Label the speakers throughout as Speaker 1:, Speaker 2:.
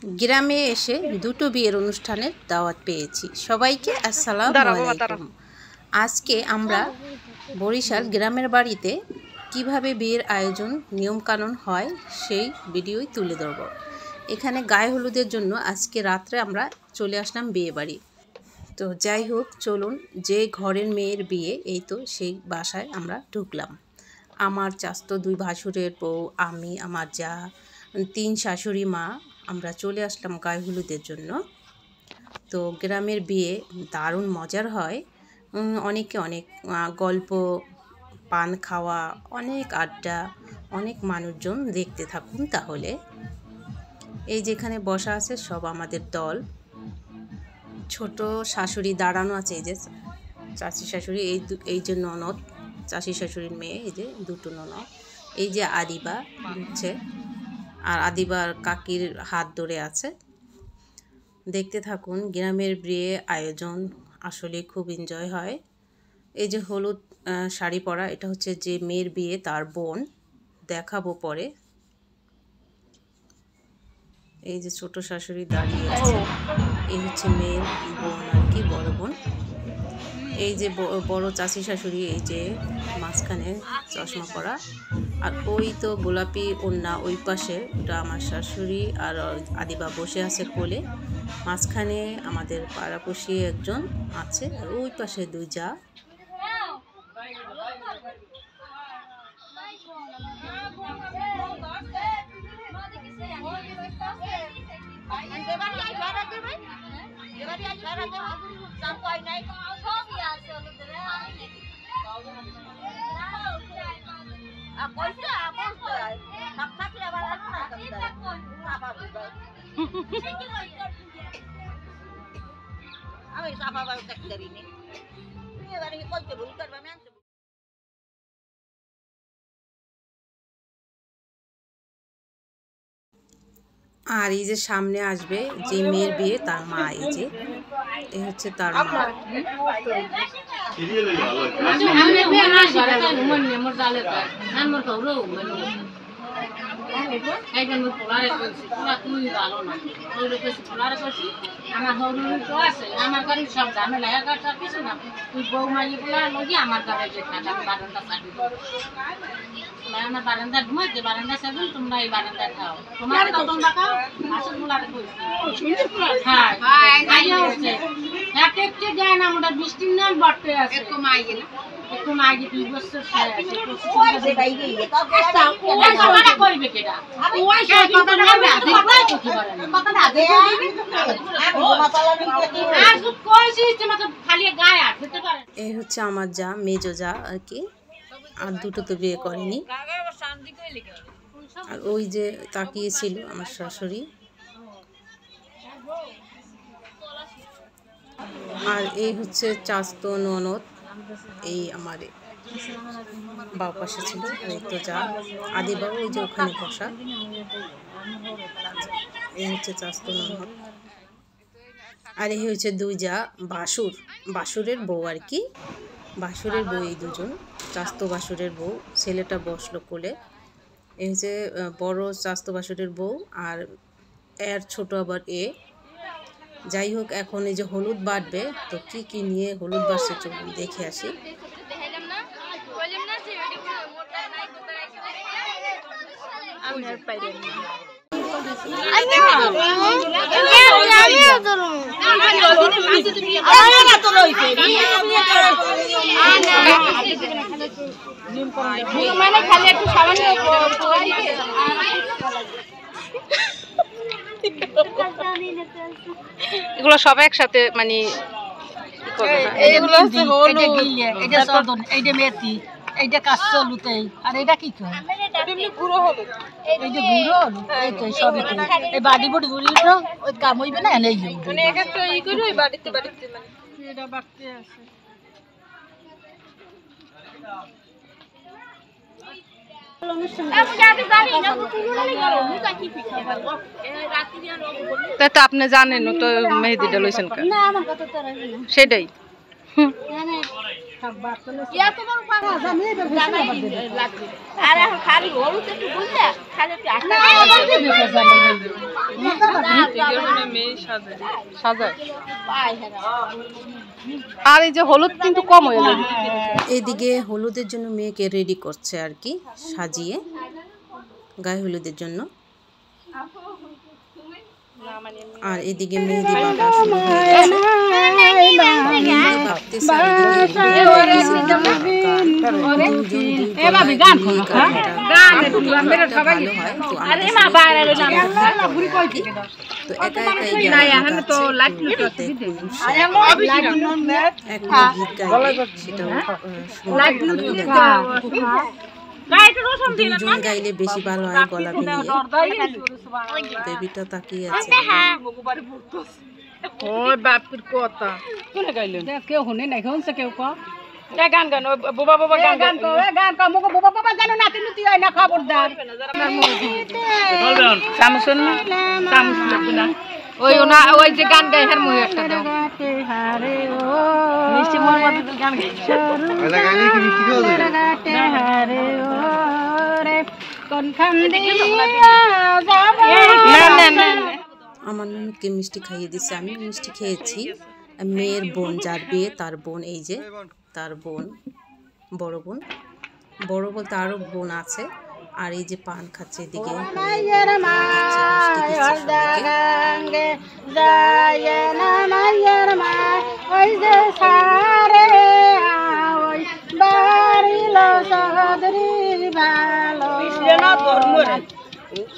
Speaker 1: গ্রামে এসে দুটো বিয়ের অনুষ্ঠানের দাওয়াত পেয়েছি। সবাইকে আসসালামু আলাইকুম। আজকে আমরা বরিশাল গ্রামের বাড়িতে কিভাবে বিয়ের আয়োজন নিয়মকানুন হয় সেই ভিডিওই তুলে ধরব। এখানে গায়ে হলুদের জন্য আজকে রাত্রে আমরা চলে আসলাম বিয়ে বাড়ি। তো যাই হোক, চলুন, যে ঘরের মেয়ের বিয়ে, এই তো সেই বাসায় আমরা ঢুকলাম। আমার চাস্তো দুই ভাসুরের বউ, আমি, আমার যা, 3 শাশুড়ি মা, আমরা চলে আসলাম গায়ে হলুদের জন্য। তো গ্রামের বিয়ে দারুণ মজার হয়। অনেকে অনেক গল্প, পান খাওয়া, অনেক আড্ডা, অনেক মানুষজন। দেখতে থাকুন তাহলে। এই যেখানে বসা আছে সব আমাদের দল। ছোট শাশুড়ি দাঁড়ানো আছে, এই যে চাচি শাশুড়ি, এই যে ননদ, চাচি শাশুড়ির মেয়ে, এই যে দুটো ননদ, এই যে আদিবা হচ্ছে, আর আদিবার কাকির হাত ধরে আছে। দেখতে থাকুন। গ্রামের বিয়ে আয়োজন আসলে খুব এনজয় হয়। এই যে হলুদ শাড়ি পরা, এটা হচ্ছে যে মেয়ের বিয়ে, তার বোন, দেখাবো পরে। এই যে ছোট শাশুড়ি দাঁড়িয়ে আছে, এই হচ্ছে মেয়ের বোন আর কি, বড় বোন। এই যে বড় চাচি শাশুড়ি, এই যে মাঝখানে চশমা পরা, আর ওই তো গোলাপি ওড়না, ওই পাশে ওটা আমার শাশুড়ি, আর আদিবা বসে আছে কোলে। মাঝখানে আমাদের পাড়াপড়শি একজন আছে, আর ওই পাশে দুই যা। আর এই যে সামনে আসবে যে মেয়ের বিয়ে, তার মা, এই যে এই হচ্ছে তার মা।
Speaker 2: আমার গাড়ি সব ঝামেলা কিছু না, তুই বউ মাই আমার গাড়ি আমার বারান্দা ঘুমাইতে, বারান্দা সেগুন, তোমরা এই বারান্দা খাও, তোমরা খাও, আসল গুলার যায় না। আমাদের বৃষ্টির নাম বটে আছে, একটু মাইগে 2 বছর করবে কেটা খালি গায়ে আটতে পারে।
Speaker 1: এই হচ্ছে আমার যা, মেজো যা আর কি, আর দুটো তো বিয়ে করেনি। আর ওই যে তাকিয়েছিল আমার শাশুড়ি। আর এই হচ্ছে চাস্তো ননদ, এই আমার বাবা পাশে ছিল। এই তো যা আদিবাবু, ওই যে ওখানে বসা। এই হচ্ছে চাস্তো ননদ। আর এই হচ্ছে দুই যা বাসুরের বউ আর কি, বাসুরের বউ, এই দুজন চাস্তো বাসুরের বউ। ছেলেটা বসলো কোলে। এই যে বড় চাস্তো বাসুরের বউ, আর এর ছোট আবার এ। যাই হোক, এখন এই যে হলুদ বাটবে, তো কি কি নিয়ে হলুদ বাটছে চলুন দেখে আসি।
Speaker 3: এগুলো সব একসাথে মানে
Speaker 2: মেথি, এইটা কাঁচলুতেই, আর এটা কি কয় গুঁড়ো হলুদ, এই যে গুঁড়ো হলুদ, এই তো সবই এই বাড়ি বুড়ি গুলি তো ওই কাম হইবে না, এনে মানে এক একটা ই করে ওই বাড়িতে মানে এটা বাড়তে আছে।
Speaker 3: তা তো আপনি জানেন তো মেহেদিটা লইছেন সেটাই। আর এই যে হলুদ কিন্তু কম হয়ে গেল।
Speaker 1: এদিকে হলুদের জন্য মেয়েকে রেডি করছে আর কি, সাজিয়ে গায়ে হলুদের জন্য। আর এদিকে মেহেদি বাটা শুরু হয়ে গেছে। ভাবতেছে তো একা একাই একটা গীত গাইলে সেটাও দুজন গাইলে বেশি ভালো হয় গলা ভেঙে। বেবিটা তাকিয়ে আছে।
Speaker 3: ওই বাপের কথা কোনে গাইলেন
Speaker 2: কেউ শুনে নাই শুনছে কেউ ক
Speaker 3: গান গান বোবা বোবা গান গান
Speaker 2: গান ক মুখ বাবা বাবা জানো নাতি নুতি হয় না খবরদার
Speaker 3: সামসুন না সামস না ওই ওনা ওই যে গান গায় হার মুই একটা দাও
Speaker 2: মিষ্টি মোর মত গান গাই ওলা গাইলে কি মিষ্টি খাও গাতে হারে ও রে কোন খান দিয়া যাবে
Speaker 3: না না না
Speaker 1: আমার ননদকে মিষ্টি খাইয়ে দিচ্ছে, আমি মিষ্টি খেয়েছি। মেয়ের বোন, যার বিয়ে তার বোন, এই যে তার বোন, বড় বোন, বড় বলতে আরও বোন আছে। আর এই যে পান খাচ্ছে এদিকে,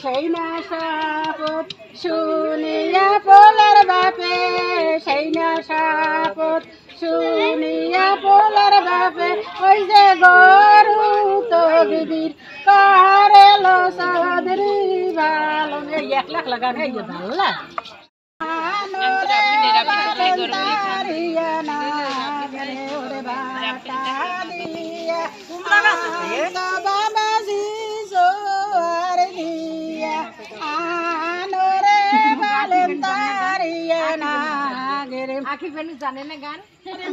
Speaker 2: সেই না সাপত শুনিয়া পোলার বাপে, সেই না সাপত শুনিয়া পোলার বাপে, ওই যে গরু তো বিবির করে লো সদরি ভালো। এক লাখ লাগান ভালো লাগে জানে না গান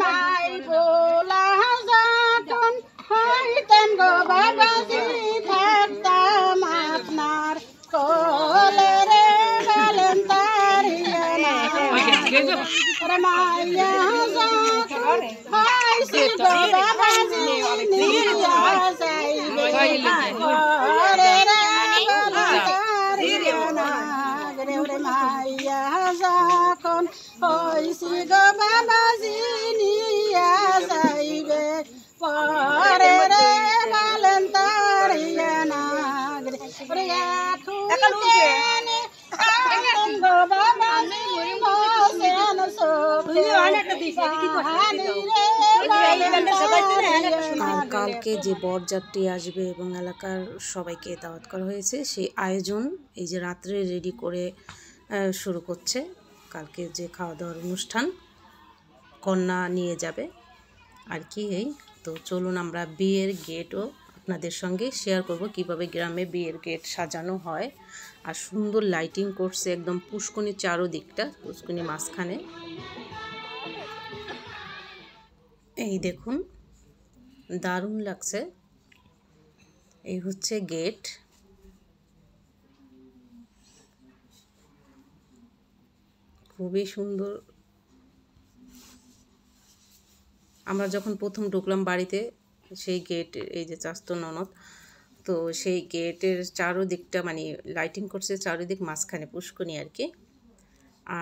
Speaker 2: মাই পোলা যখন হইতেন গো বাবাজি, থাকতাম আপনার কোলে রে গালেন তারিয়া না মাইয়া যখন হইছি গো বাবাজি, নিয়া যাইবে ওরে রে গালেন তারিয়া না রে মাইয়া যখন হইছি গো বাবাজি, নিয়া যাইবে পরে রে গালেন তারিয়া না রে এখন গো বাবাজি মোসেন সোফে
Speaker 1: আর কালকে যে বরযাত্রী আসবে এবং এলাকার সবাইকে দাওয়াত করা হয়েছে, সেই আয়োজন এই যে রাত্রে রেডি করে শুরু করছে। কালকে যে খাওয়া দাওয়ার অনুষ্ঠান, কন্যা নিয়ে যাবে আর কি। এই তো চলুন আমরা বিয়ের গেটও আপনাদের সঙ্গে শেয়ার করব, কিভাবে গ্রামে বিয়ের গেট সাজানো হয়। আর সুন্দর লাইটিং করছে একদম পুষ্কনির চারোদিকটা, পুষ্কনির মাঝখানে। এই দেখুন, দারুণ লাগছে। এই হচ্ছে গেট। খুবই সুন্দর। আমরা যখন প্রথম ঢুকলাম বাড়িতে, সেই গেট, এই যে চাস্তো ননদ, তো সেই গেটের চারোদিকটা মানে লাইটিং করছে চারোদিক, মাঝখানে পুষ্কনি আর কি।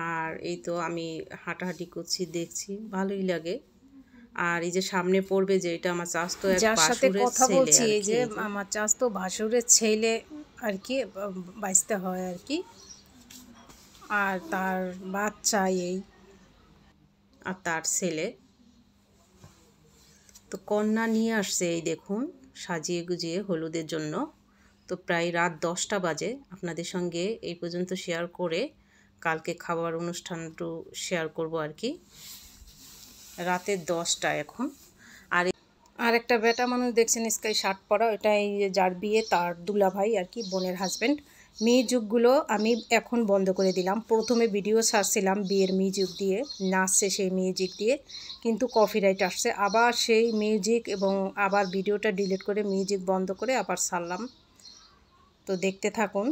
Speaker 1: আর এই তো আমি হাঁটাহাঁটি করছি, দেখছি, ভালোই লাগে। আর এই যে সামনে পড়বে যে এটা আমার চাস্তো যার সাথে কথা বলছি, এই যে আমার চাস্তো ভাসুরের ছেলে আর কি, বাইসতে হয় আর কি। আর তার বাচ্চা এই, আর তার ছেলে তো কন্যা নিয়ে আসছে। এই দেখুন, সাজিয়ে গুজিয়ে হলুদের জন্য। তো প্রায় রাত 10টা বাজে। আপনাদের সঙ্গে এই পর্যন্ত শেয়ার করে কালকে খাবার অনুষ্ঠানটা শেয়ার করব আর কি। রাতে 10টা এখন। আর একটা বেটা মানুষ দেখছেন স্কাই শার্ট পরা, এটা এই যার বিয়ে তার দুলাভাই আর কি, বোনের হাজব্যান্ড। মিউজিকগুলো আমি এখন বন্ধ করে দিলাম। প্রথমে ভিডিও ছাড়ছিলাম বিয়ের মিউজিক দিয়ে, নাচছে সেই মিউজিক দিয়ে, কিন্তু কপিরাইট আসছে। আবার সেই মিউজিক এবং আবার ভিডিওটা ডিলিট করে মিউজিক বন্ধ করে আবার ছাড়লাম। তো দেখতে থাকুন।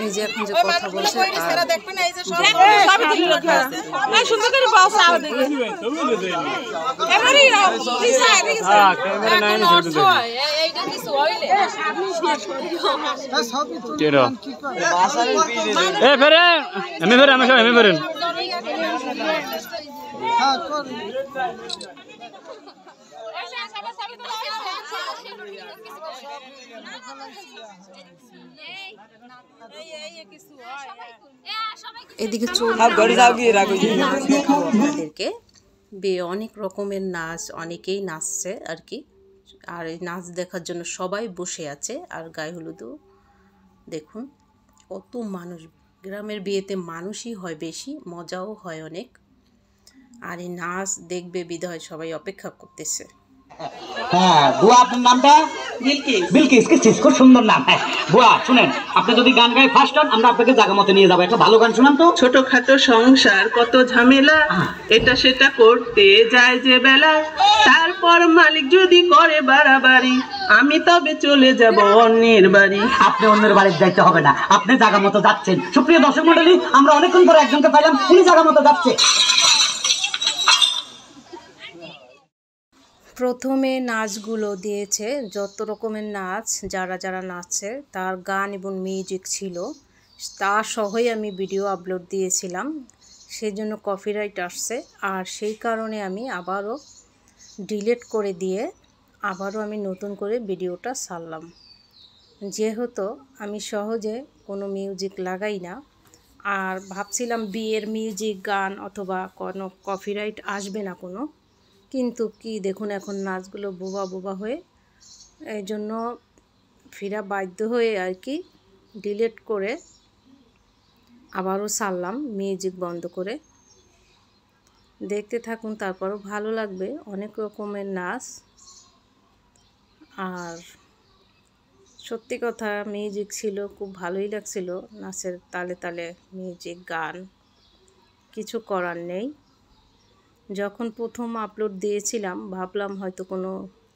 Speaker 1: এই যে এখন যে কথা বলছে এদিকে আপনাদেরকে বিয়ে অনেক রকমের নাচ, অনেকেই নাচছে আর কি। আর এই নাচ দেখার জন্য সবাই বসে আছে। আর গায়ে হলুদও দেখুন কত মানুষ, গ্রামের বিয়েতে মানুষই হয় বেশি, মজাও হয় অনেক। আর এই নাচ দেখবে বিধায় সবাই অপেক্ষা করতেছে।
Speaker 4: হ্যাঁ বুয়া, আপনার নামটা? বিলকিস। বিলকিস, খুব সুন্দর নাম। হ্যাঁ বুয়া শুনেন, আপনি যদি গান গায়ে ফার্স্ট হন আমরা আপনাকে জায়গা মতো নিয়ে যাবো। একটা ভালো গান শুনান তো।
Speaker 5: ছোটখাটো সংসার কত ঝামেলা, এটা সেটা করতে যায় যে বেলা, তারপর মালিক যদি করে বাড়াবাড়ি, আমি তবে চলে যাব অন্যের বাড়ি।
Speaker 4: আপনি অন্যের বাড়িতে যাইতে হবে না, আপনি জায়গা মতো যাচ্ছেন। সুপ্রিয় দর্শক মন্ডলী, আমরা অনেকক্ষণ পরে একজনকে পাইলাম, উনি জায়গা মতো যাচ্ছে।
Speaker 1: প্রথমে নাচগুলো দিয়েছে, যত রকমের নাচ যারা যারা নাচছে তার গান এবং মিউজিক ছিল, তা সহই আমি ভিডিও আপলোড দিয়েছিলাম। সেই জন্য কপিরাইট আসছে। আর সেই কারণে আমি আবারও ডিলিট করে দিয়ে আবারও আমি নতুন করে ভিডিওটা ছাড়লাম। যেহেতু আমি সহজে কোনো মিউজিক লাগাই না, আর ভাবছিলাম বিয়ের মিউজিক গান অথবা কোনো কপিরাইট আসবে না কোনো, কিন্তু কি দেখুন এখন নাচগুলো বোবা বোবা হয়ে, এই জন্য ফিরা বাধ্য হয়ে আর কি ডিলিট করে আবারও ছাড়লাম মিউজিক বন্ধ করে। দেখতে থাকুন, তারপরও ভালো লাগবে। অনেক রকমের নাচ, আর সত্যি কথা মিউজিক ছিল, খুব ভালোই লাগছিল। নাচের তালে তালে মিউজিক গান, কিছু করার নেই। যখন প্রথম আপলোড দিয়েছিলাম ভাবলাম হয়তো কোনো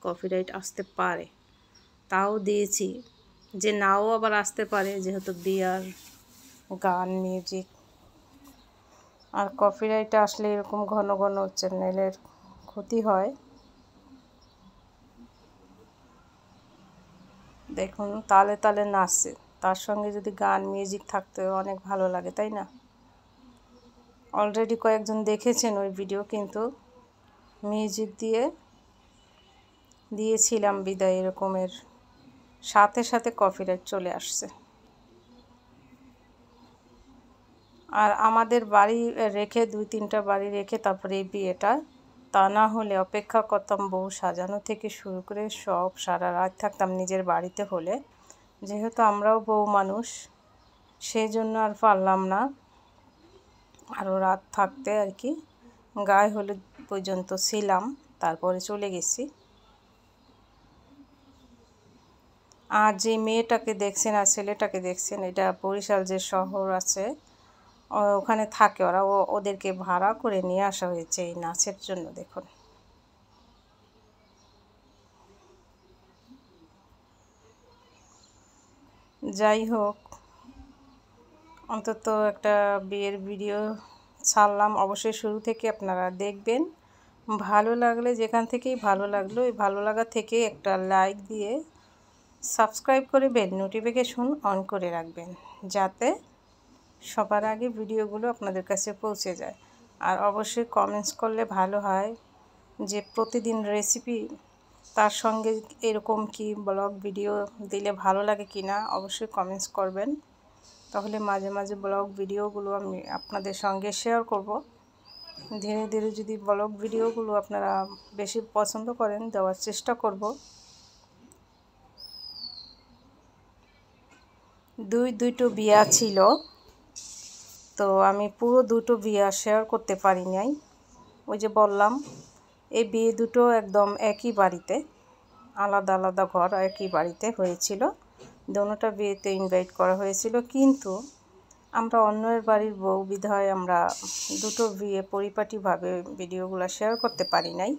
Speaker 1: কপিরাইট আসতে পারে, তাও দিয়েছি, যে নাও আবার আসতে পারে যেহেতু বিয়ার গান মিউজিক। আর কপিরাইট আসলে এরকম ঘন ঘন চ্যানেলের ক্ষতি হয়। দেখুন তালে তালে নাচছে, তার সঙ্গে যদি গান মিউজিক থাকতে অনেক ভালো লাগে, তাই না? অলরেডি কয়েকজন দেখেছেন ওই ভিডিও, কিন্তু মিউজিক দিয়েছিলাম বিদায় এরকমের সাথে সাথে কপিরাইট চলে আসছে। আর আমাদের বাড়ি রেখে 2-3টা বাড়ি রেখে তারপরে এই বিয়েটা, তা না হলে অপেক্ষা করতাম বউ সাজানো থেকে শুরু করে সব, সারা রাত থাকতাম নিজের বাড়িতে হলে। যেহেতু আমরাও বউ মানুষ, সেই জন্য আর পারলাম না আরও রাত থাকতে আর কি। গায়ে হলুদ পর্যন্ত ছিলাম, তারপরে চলে গেছি। আর যে মেয়েটাকে দেখছেন আর ছেলেটাকে দেখছেন, এটা বরিশাল যে শহর আছে ওখানে থাকে ওরা, ওদেরকে ভাড়া করে নিয়ে আসা হয়েছে এই নাচের জন্য। দেখুন যাই হোক, অন্তত একটা বিয়ের ভিডিও ছাড়লাম। অবশ্যই শুরু থেকে আপনারা দেখবেন। ভালো লাগলে, যেখান থেকেই ভালো লাগলো, এই ভালো লাগা থেকে একটা লাইক দিয়ে সাবস্ক্রাইব করে বেল নোটিফিকেশন অন করে রাখবেন, যাতে সবার আগে ভিডিওগুলো আপনাদের কাছে পৌঁছে যায়। আর অবশ্যই কমেন্টস করলে ভালো হয়, যে প্রতিদিন রেসিপি তার সঙ্গে এরকম কি ব্লগ ভিডিও দিলে ভালো লাগে কি না, অবশ্যই কমেন্টস করবেন। তাহলে মাঝে মাঝে ব্লগ ভিডিওগুলো আমি আপনাদের সঙ্গে শেয়ার করব। ধীরে ধীরে যদি ব্লগ ভিডিওগুলো আপনারা বেশি পছন্দ করেন, দেওয়ার চেষ্টা করব। দুটো বিয়া ছিল, তো আমি পুরো 2টো বিয়া শেয়ার করতে পারি নাই। ওই যে বললাম এই বিয়ে দুটো একদম একই বাড়িতে, আলাদা আলাদা ঘর একই বাড়িতে হয়েছিল। দোনোটা বিয়েতে ইনভাইট করা হয়েছিল, কিন্তু আমরা অন্যের বাড়ির বউ বিধায় আমরা দুটো বিয়ে পরিপাটিভাবে ভিডিওগুলো শেয়ার করতে পারি নাই।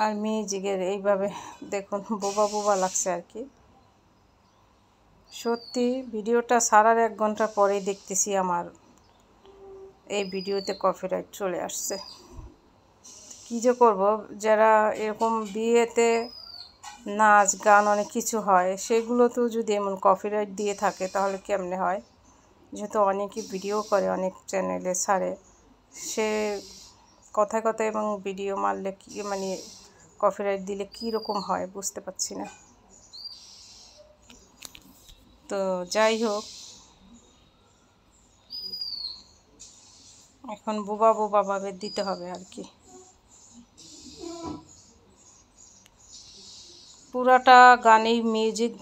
Speaker 1: আর মিউজিকের এইভাবে দেখুন বোবা বোবা লাগছে আর কি। সত্যি ভিডিওটা সারার 1 ঘন্টা পরেই দেখতেছি আমার এই ভিডিওতে কপিরাইট চলে আসছে। কী যে করব, যারা এরকম বিয়েতে নাচ গান অনেক কিছু হয় সেগুলোতেও যদি এমন কপিরাইট দিয়ে থাকে তাহলে কেমনে হয়? যেহেতু অনেকে ভিডিও করে, অনেক চ্যানেলে ছাড়ে, সে কথায় কথায় এবং ভিডিও মারলে কি মানে কপিরাইট দিলে কী রকম হয় বুঝতে পারছি না। তো যাই হোক, এখন বোবা বোবা ভাবে দিতে হবে আর কি। পুরাটা গানেই মিউজিক,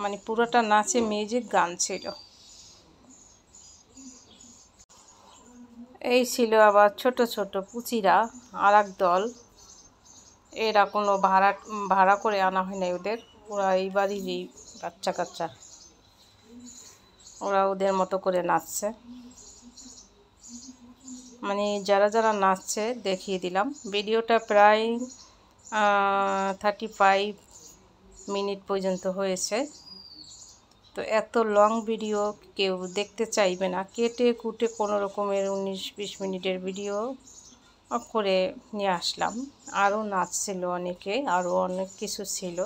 Speaker 1: মানে পুরাটা নাচে মিউজিক গান ছিল। এই ছিল আবার ছোট ছোট পুচিরা, আর এক দল। এরা কোনো ভাড়া করে আনা হয় নাই ওদের, ওরা এই বাড়িরই বাচ্চা কাচ্চা, ওরা ওদের মতো করে নাচছে। মানে যারা যারা নাচছে দেখিয়ে দিলাম। ভিডিওটা প্রায় 35 মিনিট পর্যন্ত হয়েছে। তো এত লং ভিডিও কেউ দেখতে চাইবে না, কেটে কুটে কোনো রকমের 19-20 মিনিটের ভিডিও করে নিয়ে আসলাম। আরও নাচ ছিল অনেকে, আরও অনেক কিছু ছিল।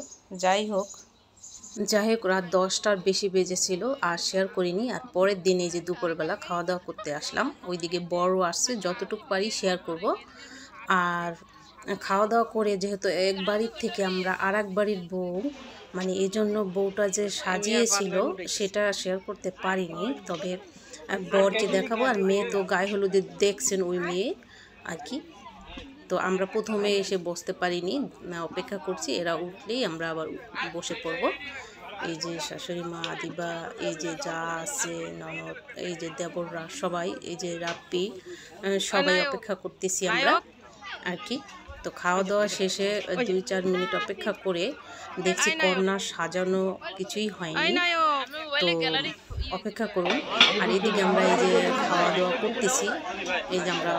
Speaker 1: যাই হোক রাত 10টার বেশি বেজেছিল, আর শেয়ার করিনি। আর পরের দিনে যে দুপুরবেলা খাওয়া দাওয়া করতে আসলাম, ওইদিকে বড় আসছে, যতটুকু পারি শেয়ার করব। আর খাওয়া দাওয়া করে যেহেতু এক বাড়ির থেকে আমরা আর এক বাড়ির বউ, মানে এই জন্য বউটা যে সাজিয়েছিল সেটা শেয়ার করতে পারিনি। তবে বরকে দেখাবো, আর মেয়ে তো গায়ে হলুদে দেখছেন ওই মেয়ে আর কি। তো আমরা প্রথমে এসে বসতে পারিনি, অপেক্ষা করছি, এরা উঠলেই আমরা আবার বসে পড়ব। এই যে শাশুড়ি মা, আদিবা, এই যে যা আছে ননদ, এই যে দেবররা সবাই, এই যে রাপ্পি, সবাই অপেক্ষা করতেছি আমরা আর কি। তো খাওয়া দাওয়া শেষে 2-4 মিনিট অপেক্ষা করে দেখছি কন্যা সাজানো কিছুই হয়নি। তো অপেক্ষা করুন। আর এদিকে আমরা এই যে খাওয়া দাওয়া করতেছি, এই যে আমরা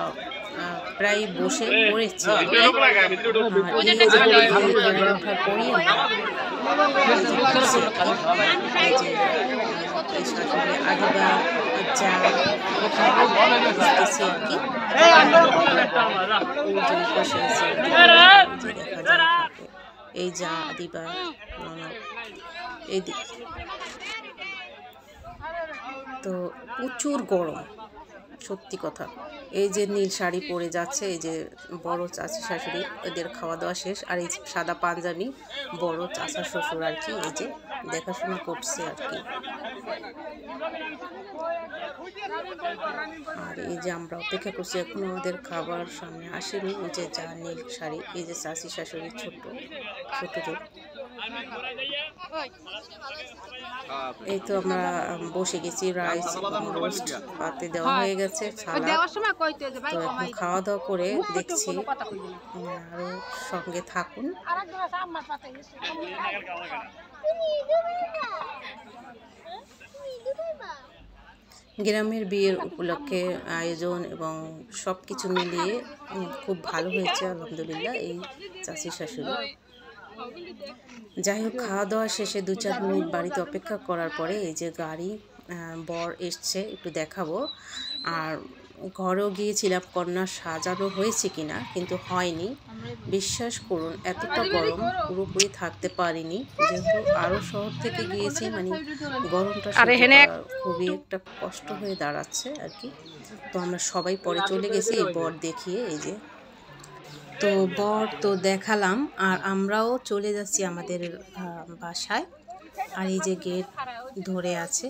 Speaker 1: প্রায় বসে পড়েছি। আদিবা যা আর কি এই যা আদিবা এইদিক। তো প্রচুর গরম, সত্যি কথা। এই যে নীল শাড়ি পরে যাচ্ছে, এই যে বড় চাচি শাশুড়ি, এদের খাওয়া দাওয়া শেষ। আর এই সাদা পাঞ্জাবি বড় চাচা শ্বশুর আর কি, এই যে দেখাশোনা করছে আর কি। আর এই যে আমরা অপেক্ষা করছি, এখন আমাদের খাবার সামনে আসেনি। ওই যে যা নীল শাড়ি, এই যে চাচি শাশুড়ি ছোট ছোট। এই তো আমরা বসে গেছি, রাইস রোস্ট পাতে দেওয়া হয়ে গেছে, তো এখন খাওয়া দাওয়া করে দেখছি। আরো সঙ্গে থাকুন। গ্রামের বিয়ের উপলক্ষে আয়োজন এবং সব কিছু মিলিয়ে খুব ভালো হয়েছে আলহামদুলিল্লাহ এই চাচি শাশুড়ি। যাই হোক, খাওয়া দাওয়া শেষে 2-4 মিনিট বাড়িতে অপেক্ষা করার পরে এই যে গাড়ি, বর এসছে, একটু দেখাবো। আর ঘরেও গিয়েছিলাম কন্যা সাজানো হয়েছে কিনা, কিন্তু হয়নি। বিশ্বাস করুন এতটা গরম, পুরোপুরি থাকতে পারিনি, যেহেতু আরও শহর থেকে গিয়েছি, মানে গরমটা খুবই একটা কষ্ট হয়ে দাঁড়াচ্ছে আর কি। তো আমরা সবাই পরে চলে গেছি এই বর দেখিয়ে। এই যে তো বর তো দেখালাম, আর আমরাও চলে যাচ্ছি আমাদের বাসায়। আর এই যে গেট ধরে আছে,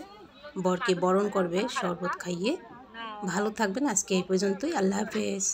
Speaker 1: বরকে বরণ করবে শরবত খাইয়ে। ভালো থাকবেন, আজকে এই পর্যন্তই। আল্লাহ হাফেজ।